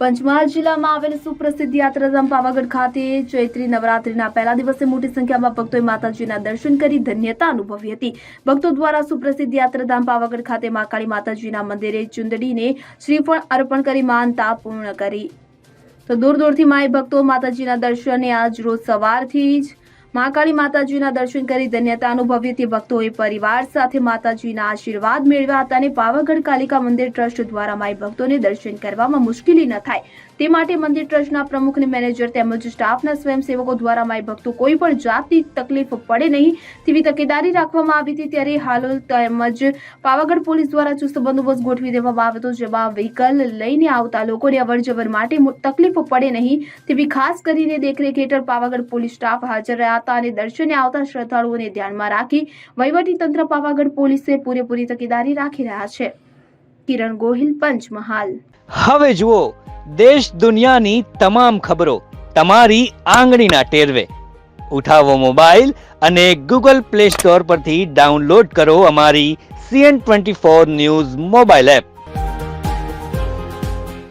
પંચમહાલ જિલ્લામાં આવેલ સુપ્રસિદ્ધ યાત્રાધામ પાવાગઢ ખાતે ચૈત્રી નવરાત્રીના પહેલા દિવસે મોટી સંખ્યામાં ભક્તોએ માતાજીના દર્શન કરી ધન્યતા અનુભવી હતી। ભક્તો દ્વારા સુપ્રસિદ્ધ યાત્રાધામ પાવાગઢ ખાતે મહાકાળી માતાજીના મંદિરે ચુંદડીને શ્રીફળ અર્પણ કરી માનતા પૂર્ણ કરી। તો દૂર દૂરથી માઈ ભક્તો માતાજીના દર્શને આજ રોજ સવારથી જ મહાકાળી માતાજીના દર્શન કરી ધન્યતા અનુભવી હતી। ભક્તોએ પરિવાર સાથે માતાજીના આશીર્વાદ મેળવ્યા હતા અને પાવાગઢ કાલિકા મંદિર ટ્રસ્ટ દ્વારા માઈ ભક્તોને દર્શન કરવામાં મુશ્કેલી ન થાય તે માટે મંદિર ટ્રસ્ટના પ્રમુખ અને મેનેજર તેમજ સ્ટાફના સ્વયંસેવકો દ્વારા માઈ ભક્તો કોઈ પણ જાતની તકલીફ પડે નહીં તેવી તકેદારી રાખવામાં આવી હતી। ત્યારે હાલોલ તેમજ પાવાગઢ પોલીસ દ્વારા ચુસ્ત બંદોબસ્ત ગોઠવી દેવામાં આવ્યો હતો, જેમાં વ્હીકલ લઈને આવતા લોકોને અવરજવર માટે તકલીફ પડે નહીં તેવી ખાસ કરીને દેખરેખ હેઠળ પાવાગઢ પોલીસ સ્ટાફ હાજર રહ્યા હતા અને દર્શને આવતા શ્રદ્ધાળુઓને ધ્યાનમાં રાખી વહીવટી તંત્ર પાવાગઢ પોલીસે પૂરેપૂરી તકેદારી રાખી રહ્યા છે। કિરણ ગોહિલ, પંચમહાલ। હવે જુઓ દેશ દુનિયાની તમામ ખબરો તમારી આંગળીના ટેરવે। ઉઠાવો મોબાઈલ અને ગૂગલ પ્લે સ્ટોર પરથી ડાઉનલોડ કરો અમારી CN24 ન્યૂઝ મોબાઈલ એપ।